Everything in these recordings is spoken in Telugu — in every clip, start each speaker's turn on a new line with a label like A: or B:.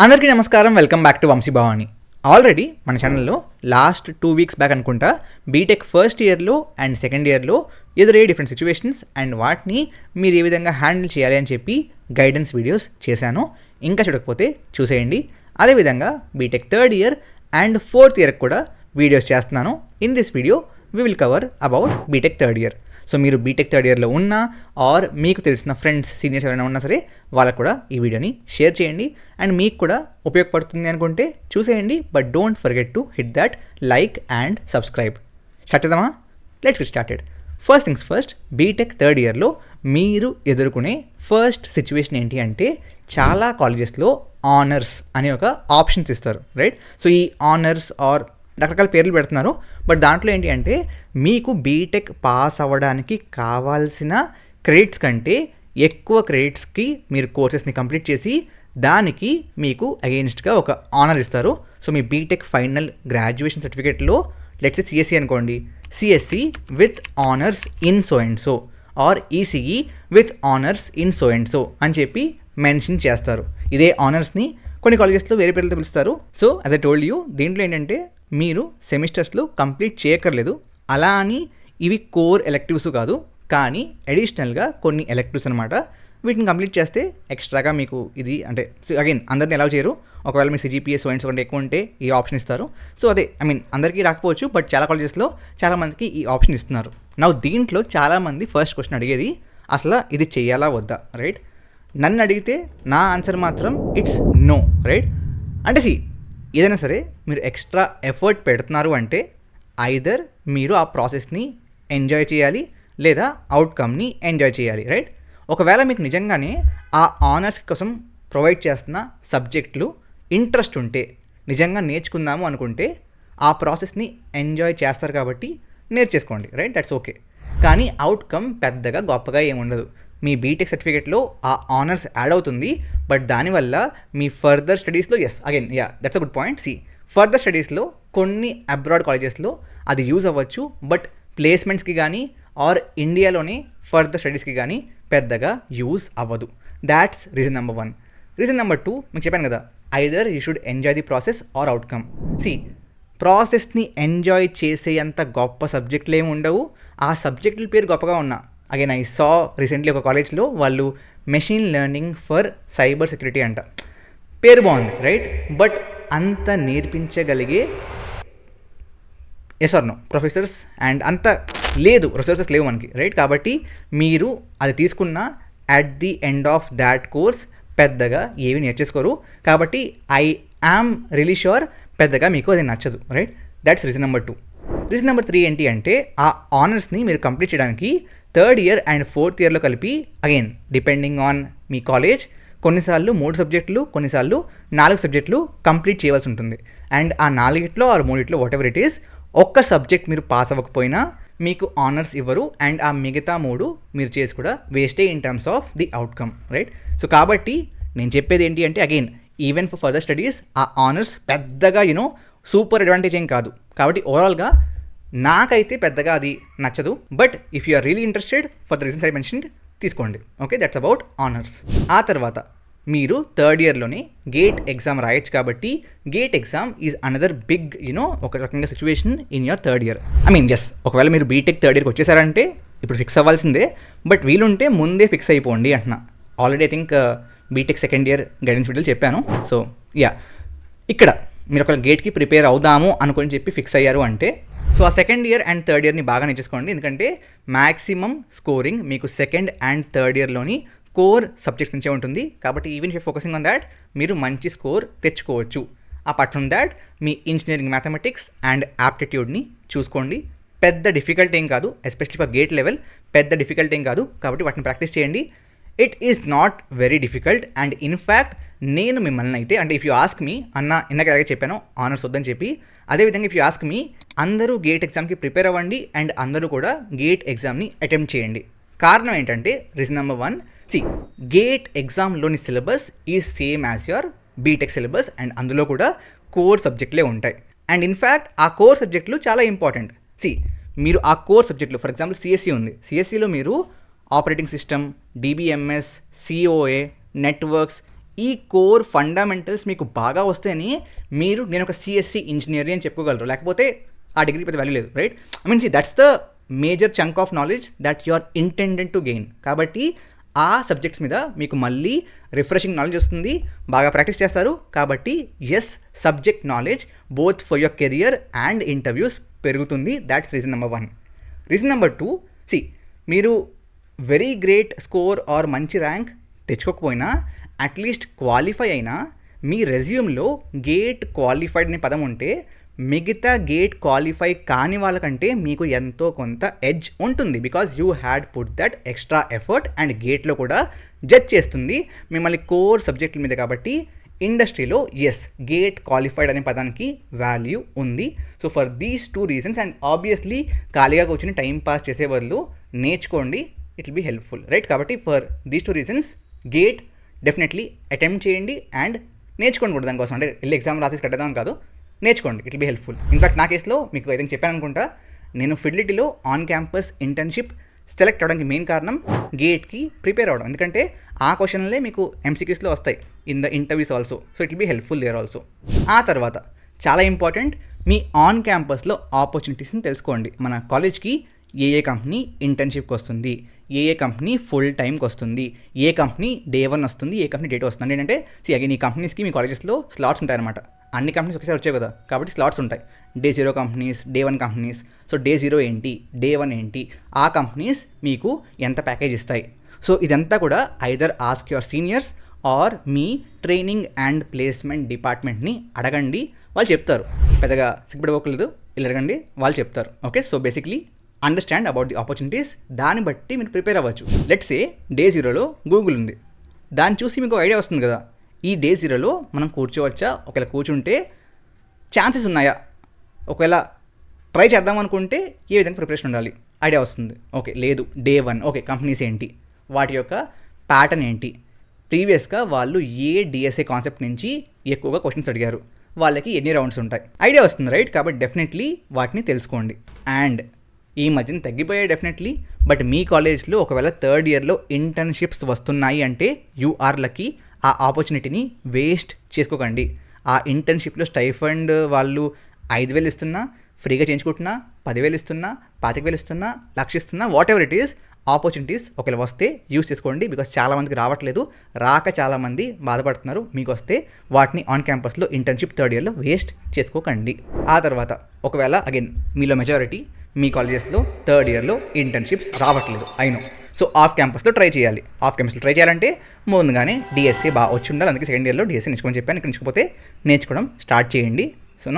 A: అందరికీ నమస్కారం. Welcome back to Vamshi Bhavani. Already మన ఛానల్లో లాస్ట్ 2 వీక్స్ బ్యాక్ అనుకుంటా బీటెక్ ఫస్ట్ ఇయర్లో అండ్ సెకండ్ ఇయర్లో ఎదురయ్యే డిఫరెంట్ సిచ్యువేషన్స్ అండ్ వాటిని మీరు ఏ విధంగా హ్యాండిల్ చేయాలి అని చెప్పి గైడెన్స్ వీడియోస్ చేశాను. ఇంకా చూడకపోతే చూసేయండి. అదేవిధంగా BTech third year and fourth ఇయర్కి కూడా వీడియోస్ చేస్తున్నాను. In this video we will cover about BTech third year. So మీరు బీటెక్ థర్డ్ ఇయర్లో ఉన్నా ఆర్ మీకు తెలిసిన ఫ్రెండ్స్ సీనియర్స్ ఎవరైనా ఉన్నా సరే వాళ్ళకు కూడా ఈ వీడియోని షేర్ చేయండి అండ్ మీకు కూడా ఉపయోగపడుతుంది అనుకుంటే చూసేయండి. But don't forget to hit that like and subscribe. Start చేద్దామా? Let's get started. First things first, BTech third ఇయర్లో మీరు ఎదుర్కొనే ఫస్ట్ సిచ్యువేషన్ ఏంటి అంటే చాలా కాలేజెస్లో ఆనర్స్ అనే ఒక ఆప్షన్స్ ఇస్తారు, రైట్? సో ఈ ఆనర్స్ ఆర్ రకరకాల పేర్లు పెడుతున్నారు. బట్ దాంట్లో ఏంటి అంటే మీకు బీటెక్ పాస్ అవ్వడానికి కావాల్సిన క్రెడిట్స్ కంటే ఎక్కువ క్రెడిట్స్కి మీరు కోర్సెస్ని కంప్లీట్ చేసి దానికి మీకు అగెయిన్స్ట్గా ఒక ఆనర్ ఇస్తారు. సో మీ బీటెక్ ఫైనల్ గ్రాడ్యుయేషన్ సర్టిఫికేట్లో లెట్స్ సిఎస్సి అనుకోండి, CSC with honours in so and so or ECE with honours in so and so అని చెప్పి మెన్షన్ చేస్తారు. ఇదే ఆనర్స్ని కొన్ని కాలేజెస్లో వేరే పేర్లతో పిలుస్తారు. So as I told you, దీంట్లో ఏంటంటే మీరు సెమిస్టర్స్లో కంప్లీట్ చేయక్కర్లేదు. అలా అని ఇవి కోర్ ఎలెక్టివ్స్ కాదు, కానీ అడిషనల్గా కొన్ని ఎలెక్టివ్స్ అనమాట. వీటిని కంప్లీట్ చేస్తే ఎక్స్ట్రాగా మీకు ఇది అంటే అగైన్ అందరిని ఎలా చేయరు. ఒకవేళ మీ సిజిపిఏ సోయిన్స్ కంటే ఎక్కువ ఉంటే ఈ ఆప్షన్ ఇస్తారు. సో అదే అందరికీ రాకపోవచ్చు, బట్ చాలా కాలేజెస్లో చాలామందికి ఈ ఆప్షన్ ఇస్తున్నారు. నా దీంట్లో చాలామంది ఫస్ట్ క్వశ్చన్ అడిగేది అసలు ఇది చేయాలా వద్దా, రైట్? నన్ను అడిగితే నా ఆన్సర్ మాత్రం ఇట్స్ నో, రైట్? అంటే ఏదైనా సరే మీరు ఎక్స్ట్రా ఎఫర్ట్ పెడుతున్నారు అంటే ఐదర్ మీరు ఆ ప్రాసెస్ని ఎంజాయ్ చేయాలి లేదా అవుట్కమ్ని ఎంజాయ్ చేయాలి, రైట్? ఒకవేళ మీకు నిజంగానే ఆ ఆనర్స్ కోసం ప్రొవైడ్ చేస్తున్న సబ్జెక్టులు ఇంట్రెస్ట్ ఉంటే, నిజంగా నేర్చుకుందాము అనుకుంటే ఆ ప్రాసెస్ని ఎంజాయ్ చేస్తారు కాబట్టి నేర్చేసుకోండి, రైట్? That's okay. కానీ అవుట్కమ్ పెద్దగా గొప్పగా ఏముండదు. మీ బీటెక్ సర్టిఫికేట్లో ఆ ఆనర్స్ యాడ్ అవుతుంది, బట్ దానివల్ల మీ ఫర్దర్ స్టడీస్లో that's a good point. Further స్టడీస్లో కొన్ని అబ్రాడ్ కాలేజెస్లో అది యూజ్ అవ్వచ్చు, బట్ ప్లేస్మెంట్స్కి కానీ ఆర్ ఇండియాలోనే ఫర్దర్ స్టడీస్కి కానీ పెద్దగా యూజ్ అవ్వదు. That's reason number 1. Reason number 2 మీకు చెప్పాను కదా, either you should enjoy the process or outcome. ప్రాసెస్ని ఎంజాయ్ చేసేంత గొప్ప సబ్జెక్టులు ఏమి ఉండవు. ఆ సబ్జెక్టుల పేరు గొప్పగా ఉన్నా, అగైన్ ఐ సా రీసెంట్లీ ఒక కాలేజ్లో వాళ్ళు machine learning for cyber security అంట. పేరు బాగుంది, రైట్? బట్ అంత నేర్పించగలిగే ప్రొఫెసర్స్ అండ్ అంత లేదు, రిసోర్సెస్ లేవు మనకి, రైట్? కాబట్టి మీరు అది తీసుకున్న at the end of that course పెద్దగా ఏవి నేర్చేసుకోరు. కాబట్టి ఐ యామ్ రియలీ ష్యూర్ పెద్దగా మీకు అది నచ్చదు, right? That's reason number 2. Reason number 3 ఏంటి అంటే ఆ ఆనర్స్ని మీరు కంప్లీట్ చేయడానికి థర్డ్ ఇయర్ అండ్ ఫోర్త్ ఇయర్లో కలిపి again depending on me college కొన్నిసార్లు 3 సబ్జెక్టులు, కొన్నిసార్లు 4 సబ్జెక్టులు కంప్లీట్ చేయవలసి ఉంటుంది. అండ్ ఆ 4 or 3 whatever it is, ఒక్క సబ్జెక్ట్ మీరు పాస్ అవ్వకపోయినా మీకు ఆనర్స్ ఇవ్వరు. అండ్ ఆ మిగతా 3 మీరు చేసి కూడా వేస్టే in terms of the outcome, right? So కాబట్టి నేను చెప్పేది ఏంటి అంటే again even for further studies ఆ ఆనర్స్ పెద్దగా సూపర్ అడ్వాంటేజ్ ఏం కాదు. కాబట్టి ఓవరాల్గా నాకైతే పెద్దగా అది నచ్చదు. But if you are really interested for the reasons I mentioned తీసుకోండి, ఓకే? That's about honours. ఆ తర్వాత మీరు థర్డ్ ఇయర్లోనే గేట్ ఎగ్జామ్ రాయొచ్చు. కాబట్టి GATE exam is another big ఒక రకంగా situation in your third year. ఒకవేళ మీరు బీటెక్ థర్డ్ ఇయర్కి వచ్చేసారంటే ఇప్పుడు ఫిక్స్ అవ్వాల్సిందే, బట్ వీలుంటే ముందే ఫిక్స్ అయిపోండి అంటున్నా. Already I think BTech second year guidance వీడియోలు చెప్పాను. సో ఇక్కడ మీరు ఒక గేట్కి ప్రిపేర్ అవుదాము అనుకొని చెప్పి ఫిక్స్ అయ్యారు అంటే సో ఆ సెకండ్ ఇయర్ అండ్ థర్డ్ ఇయర్ని బాగా నేర్చేసుకోండి. ఎందుకంటే మ్యాక్సిమం స్కోరింగ్ మీకు సెకండ్ అండ్ థర్డ్ ఇయర్లోని కోర్ సబ్జెక్ట్స్ నుంచే ఉంటుంది. కాబట్టి even if focusing on that మీరు మంచి స్కోర్ తెచ్చుకోవచ్చు. అపార్ట్ ఫ్రమ్ దాట్ మీ ఇంజనీరింగ్ మ్యాథమెటిక్స్ అండ్ యాప్టిట్యూడ్ని చూసుకోండి. పెద్ద డిఫికల్ట్ ఏం కాదు, ఎస్పెషల్లీ ఫర్ గేట్ లెవెల్ పెద్ద డిఫికల్ట్ ఏం కాదు. కాబట్టి వాటిని ప్రాక్టీస్ చేయండి. It is not very difficult. And in fact నేను మిమ్మల్ని అయితే అంటే ఇఫ్ యూ ఆస్క్ మీ ఇందాక చెప్పాను ఆనర్స్ వద్దని చెప్పి, అదేవిధంగా ఇఫ్ యూ ఆస్క్ మీ అందరూ గేట్ ఎగ్జామ్కి ప్రిపేర్ అవ్వండి అండ్ అందరూ కూడా గేట్ ఎగ్జామ్ని అటెంప్ట్ చేయండి. కారణం ఏంటంటే రీజన్ నెంబర్ 1, గేట్ ఎగ్జామ్లోని syllabus is same as your BTech syllabus and అందులో కూడా కోర్ సబ్జెక్టులే ఉంటాయి. అండ్ ఇన్ఫ్యాక్ట్ ఆ కోర్ సబ్జెక్టులు చాలా ఇంపార్టెంట్. మీరు ఆ కోర్ సబ్జెక్టులు ఫర్ ఎగ్జాంపుల్ సిఎస్సి ఉంది, సిఎస్సిలో మీరు operating system, DBMS, COA, networks ఈ కోర్ ఫండమెంటల్స్ మీకు బాగా వస్తేనే మీరు నేను ఒక సిఎస్సి ఇంజనీర్ అని చెప్పుకోగలరు, లేకపోతే ఆ డిగ్రీ పెద్ద వాల్యూ లేదు, right? I mean that's the major chunk of knowledge that you are intended to gain. కాబట్టి ఆ సబ్జెక్ట్స్ మీద మీకు మళ్ళీ రిఫ్రెషింగ్ నాలెడ్జ్ వస్తుంది, బాగా ప్రాక్టీస్ చేస్తారు. కాబట్టి yes, subject knowledge both for your career and interviews పెరుగుతుంది. That's reason number 1. Reason number 2, మీరు వెరీ గ్రేట్ స్కోర్ ఆర్ మంచి ర్యాంక్ తెచ్చుకోకపోయినా అట్లీస్ట్ క్వాలిఫై అయినా మీ రెజ్యూమ్లో గేట్ క్వాలిఫైడ్ అనే పదం ఉంటే మిగతా గేట్ క్వాలిఫై కాని వాళ్ళకంటే మీకు ఎంతో కొంత ఎడ్జ్ ఉంటుంది. Because you had put that extra effort and గేట్లో కూడా జడ్జ్ చేస్తుంది మిమ్మల్ని కోర్ సబ్జెక్టుల మీద. కాబట్టి ఇండస్ట్రీలో ఎస్, గేట్ క్వాలిఫైడ్ అనే పదానికి వాల్యూ ఉంది. So for these 2 reasons, and obviously ఖాళీగా కూర్చొని టైం పాస్ చేసే బదులు నేర్చుకోండి, it will be helpful, right? కాబట్టి for these 2 reasons GATE definitely attempt చేయండి అండ్ నేర్చుకోండి కూడా దానికోసం. అంటే వెళ్ళి ఎగ్జామ్ రాసేసి కట్టేద్దాం కాదు, నేర్చుకోండి, it will be helpful. In fact నా కేసులో మీకు ఏదైనా చెప్పాను అనుకుంటా, నేను ఫిడిలిటీలో ఆన్ క్యాంపస్ ఇంటర్న్షిప్ సెలెక్ట్ అవ్వడానికి మెయిన్ కారణం గేట్కి ప్రిపేర్ అవ్వడం. ఎందుకంటే ఆ క్వశ్చన్లే మీకు ఎంసీక్యూస్లో వస్తాయి in the interviews also. So it will be helpful there also. ఆ తర్వాత చాలా ఇంపార్టెంట్, మీ ఆన్ క్యాంపస్లో ఆపర్చునిటీస్ని తెలుసుకోండి. మన కాలేజ్కి ఏ కంపెనీ ఇంటర్న్షిప్కి వస్తుంది, ఏ కంపెనీ ఫుల్ టైంకి వస్తుంది, ఏ కంపెనీ Day 1 వస్తుంది, ఏ కంపెనీ Day 2 వస్తుంది. ఏంటంటే అగైన్ ఈ కంపెనీస్కి మీ కాలేజెస్లో స్లాట్స్ ఉంటాయన్నమాట. అన్ని కంపెనీస్ ఒకసారి వచ్చాయి కదా, కాబట్టి స్లాట్స్ ఉంటాయి. Day 0 companies, Day 1 companies. So Day 0 ఏంటి, Day 1 ఏంటి, ఆ కంపెనీస్ మీకు ఎంత ప్యాకేజ్ ఇస్తాయి. సో ఇదంతా కూడా either ask your seniors or మీ ట్రైనింగ్ అండ్ ప్లేస్మెంట్ డిపార్ట్మెంట్ని అడగండి, వాళ్ళు చెప్తారు. పెద్దగా సిగ్గుపడిపోకలేదు, ఇలా అడగండి, వాళ్ళు చెప్తారు. Okay, so basically understand about the opportunities, దాన్ని బట్టి మీరు ప్రిపేర్ అవ్వచ్చు. లెట్స్ సే Day 0లో గూగుల్ ఉంది, దాన్ని చూసి మీకు ఐడియా వస్తుంది కదా, ఈ Day 0లో మనం కూర్చోవచ్చా, ఒకవేళ కూర్చుంటే ఛాన్సెస్ ఉన్నాయా, ఒకవేళ ట్రై చేద్దాం అనుకుంటే ఏ విధంగా ప్రిపరేషన్ ఉండాలి, ఐడియా వస్తుంది. ఓకే, లేదు Day 1, ఓకే కంపెనీస్ ఏంటి, వాటి యొక్క ప్యాటర్న్ ఏంటి, ప్రీవియస్గా వాళ్ళు ఏ డిఎస్ఏ కాన్సెప్ట్ నుంచి ఎక్కువగా క్వశ్చన్స్ అడిగారు, వాళ్ళకి ఎన్ని రౌండ్స్ ఉంటాయి, ఐడియా వస్తుంది, రైట్? కాబట్టి డెఫినెట్లీ వాటిని తెలుసుకోండి. అండ్ ఈ మధ్యన తగ్గిపోయాయి డెఫినెట్లీ, బట్ మీ కాలేజ్లో ఒకవేళ 3rd ఇయర్లో ఇంటర్న్షిప్స్ వస్తున్నాయి అంటే యూ ఆర్ లక్కీ. ఆ ఆపర్చునిటీని వేస్ట్ చేసుకోకండి. ఆ ఇంటర్న్షిప్లో స్టైఫండ్ వాళ్ళు 5,000 ఇస్తున్నా, ఫ్రీగా చేయించుకుంటున్నా, 10,000 ఇస్తున్నా, 25,000 ఇస్తున్నా, 1,00,000 ఇస్తున్నా, what ever it is, opportunities ఒకవేళ వస్తే యూస్ చేసుకోండి. బికాస్ చాలామందికి రావట్లేదు, రాక చాలామంది బాధపడుతున్నారు. మీకు వస్తే వాటిని ఆన్ క్యాంపస్లో ఇంటర్న్షిప్ 3rd ఇయర్లో వేస్ట్ చేసుకోకండి. ఆ తర్వాత ఒకవేళ అగైన్ మీలో మెజారిటీ మీ కాలేజెస్లో 3rd ఇయర్లో ఇంటర్న్షిప్స్ రావట్లేదు, అయినో. సో ఆఫ్ క్యాంపస్లో ట్రై చేయాలి. ఆఫ్ క్యాంపస్లో ట్రై చేయాలంటే ముందుగానే డిఎస్సీ బాగా వచ్చి ఉండాలి. అందుకే 2nd ఇయర్లో డిఎస్సీ నేర్చుకోమని చెప్పాను. ఇక్కడ నేర్చుకోకపోతే నేర్చుకోవడం స్టార్ట్ చేయండి. So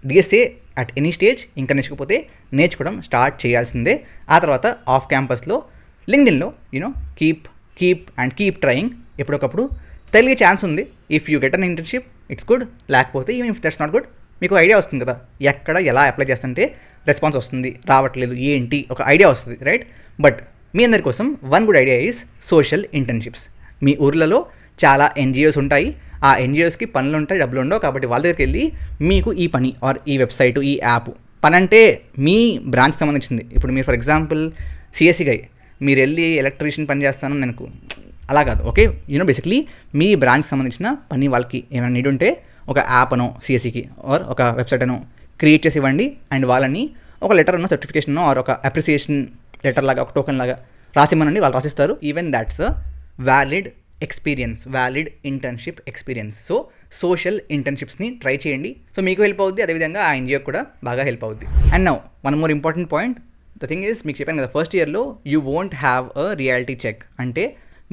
A: DSC at any stage ఇంకా నేర్చుకోకపోతే నేర్చుకోవడం స్టార్ట్ చేయాల్సిందే. ఆ తర్వాత ఆఫ్ క్యాంపస్లో లింక్డ్ఇన్లో కీప్ ట్రయింగ్. ఎప్పటికప్పుడు తెలియ ఛాన్స్ ఉంది. If you get an internship it's good, లేకపోతే even if that's not good మీకు ఐడియా వస్తుంది కదా, ఎక్కడ ఎలా అప్లై చేస్తుంటే రెస్పాన్స్ వస్తుంది, రావట్లేదు ఏంటి, ఒక ఐడియా వస్తుంది, రైట్? బట్ మీ అందరి కోసం one good idea is social internships. మీ ఊర్లలో చాలా ఎన్జిఓస్ ఉంటాయి, ఆ ఎన్జిఓస్కి పనులు ఉంటాయి, డబ్బులు ఉండవు. కాబట్టి వాళ్ళ దగ్గరికి వెళ్ళి మీకు ఈ పని ఆర్ ఈ వెబ్సైటు, ఈ యాప్ పని అంటే మీ బ్రాంచ్కి సంబంధించింది. ఇప్పుడు మీరు ఫర్ ఎగ్జాంపుల్ సిఎస్సిగా మీరు వెళ్ళి ఎలక్ట్రీషియన్ పని చేస్తాను నాకు అలా కాదు. ఓకే, బేసిక్లీ మీ బ్రాంచ్కి సంబంధించిన పని వాళ్ళకి ఏమైనా నీడ్ ఉంటే ఒక యాప్ అనో సిఎస్సికి ఆర్ ఒక వెబ్సైట్ అనో క్రియేట్ చేసి ఇవ్వండి. అండ్ వాళ్ళని ఒక లెటర్ అనో సర్టిఫికేషన్ ఆర్ ఒక అప్రిసియేషన్ లెటర్ లాగా, ఒక టోకెన్ లాగా రాసిమ్మనండి, వాళ్ళు రాసిస్తారు. Even that's valid experience, valid internship experience. So social ఇంటర్న్షిప్స్ని ట్రై చేయండి. సో మీకు హెల్ప్ అవుద్ది, అదేవిధంగా ఆ ఎన్జిఓకి కూడా బాగా హెల్ప్ అవుద్ది. And now one more important point, the thing is, మీకు చెప్పాను కదా, ఫస్ట్ ఇయర్లో you won't have a reality check. అంటే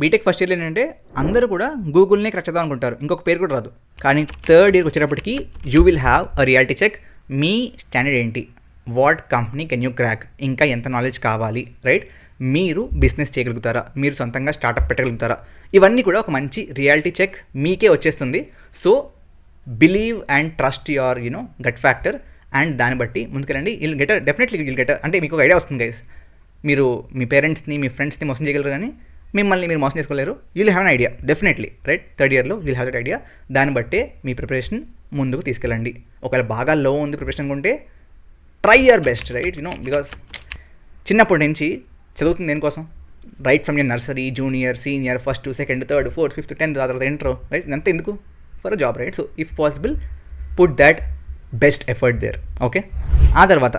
A: బీటెక్ ఫస్ట్ ఇయర్లో ఏంటంటే అందరూ కూడా గూగుల్నే క్రాక్ చేద్దాం అనుకుంటారు, ఇంకొక పేరు కూడా రాదు. కానీ 3rd ఇయర్కి వచ్చేటప్పటికి you will have a reality check. మీ స్టాండర్డ్ ఏంటి, what company can you crack, ఇంకా ఎంత నాలెడ్జ్ కావాలి, రైట్? మీరు బిజినెస్ చేయగలుగుతారా, మీరు సొంతంగా స్టార్టప్ పెట్టగలుగుతారా, ఇవన్నీ కూడా ఒక మంచి రియాలిటీ చెక్ మీకే వచ్చేస్తుంది. So believe and trust your gut factor, and దాన్ని బట్టి ముందుకెళ్ళండి. Will get it, definitely will get it. అంటే మీకు ఒక ఐడియా వస్తుంది గైస్, మీరు మీ పేరెంట్స్ని మీ ఫ్రెండ్స్ని మోసం చేయగలరు కానీ మిమ్మల్ని మీరు మోసం చేసుకోలేరు. You'll have an idea definitely, right? 3rd ఇయర్లో యూల్ హ్యావ్ దట్ ఐడియా. దాన్ని బట్టే మీ ప్రిపరేషన్ ముందుకు తీసుకెళ్ళండి. ఒకవేళ బాగా లో ఉంది ప్రిపరేషన్ అనుకుంటే try your best, right? Because చిన్నప్పటి నుంచి చదువుతుంది దేనికోసం, right from your nursery, junior, senior, first, second, third, fourth, fifth, 10th, ఆ తర్వాత ఇంట్రో, రైట్? ఇదంతా ఎందుకు? For a job, right? So if possible put that best effort there. Okay, ఆ తర్వాత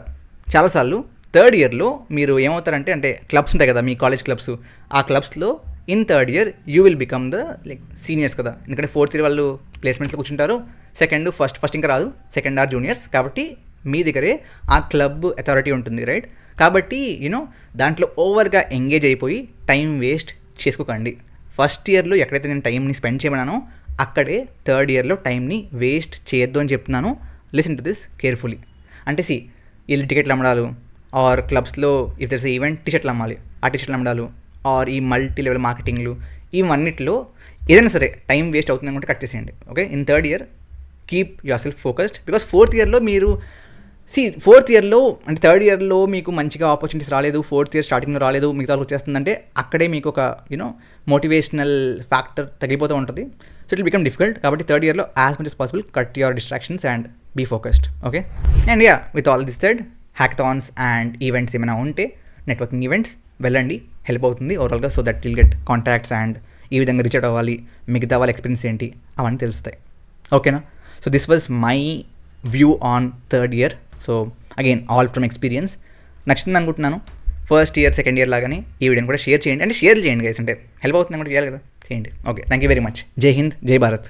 A: చాలాసార్లు థర్డ్ ఇయర్లో మీరు ఏమవుతారంటే, అంటే క్లబ్స్ ఉంటాయి కదా మీ కాలేజ్ క్లబ్స్, ఆ క్లబ్స్లో in third year you will become the like seniors కదా, ఎందుకంటే ఫోర్త్ ఇయర్ వాళ్ళు ప్లేస్మెంట్స్లో కూర్చుంటారు, సెకండ్ ఫస్ట్ ఇంకా రాదు, సెకండ్ ఆర్ జూనియర్స్, కాబట్టి మీ దగ్గరే ఆ క్లబ్ అథారిటీ ఉంటుంది, రైట్? కాబట్టి యూనో దాంట్లో ఓవర్గా ఎంగేజ్ అయిపోయి టైం వేస్ట్ చేసుకోకండి. ఫస్ట్ ఇయర్లో ఎక్కడైతే నేను టైంని స్పెండ్ చేయమన్నానో అక్కడే థర్డ్ ఇయర్లో టైంని వేస్ట్ చేయొద్దు అని చెప్తున్నాను. Listen to this carefully. అంటే వీళ్ళు టికెట్లు అమ్మడాలు, ఆర్ క్లబ్స్లో ఇఫ్ దర్స్ ఈవెంట్ టీషర్ట్లు అమ్మాలి, ఆ టీషర్ట్లు అమ్మడాలు, ఆర్ ఈ మల్టీ లెవెల్ మార్కెటింగ్లు, ఇవన్నిటిలో ఏదైనా సరే టైం వేస్ట్ అవుతుంది అనుకుంటే కట్ చేసేయండి. Okay, in third year keep your self focused, because fourth ఇయర్లో మీరు ఫోర్త్ ఇయర్లో అంటే థర్డ్ ఇయర్లో మీకు మంచిగా ఆపర్చునిటీస్ రాలేదు, ఫోర్త్ ఇయర్ స్టార్టింగ్లో రాలేదు, మిగతా వచ్చేస్తుందంటే అక్కడే మీకు ఒక మోటివేషనల్ ఫ్యాక్టర్ తగ్గిపోతూ ఉంటుంది. So it will become difficult. కాబట్టి థర్డ్ ఇయర్లో as much as possible cut your distractions and be focused. Okay, and with all this said, hackathons and events ఏమైనా ఉంటే, నెట్వర్కింగ్ ఈవెంట్స్ వెళ్ళండి, హెల్ప్ అవుతుంది ఓవరాల్గా. So that will get contacts and ఈ విధంగా రీచ్ అవుట్ అవ్వాలి, మిగతా వాళ్ళ ఎక్స్పీరియన్స్ ఏంటి అవన్నీ తెలుస్తాయి. ఓకేనా? So this was my view on third year. So again all from experience. నచ్చింది అనుకుంటున్నాను. ఫస్ట్ ఇయర్, సెకండ్ ఇయర్ లాగానే ఈ వీడియోని కూడా షేర్ చేయండి. అంటే షేర్ చేయండి గైస్, అంటే హెల్ప్ అవుతుంది కూడా చేయాలి కదా, చేయండి. Okay, thank you very much. జై హింద్, జై భారత్.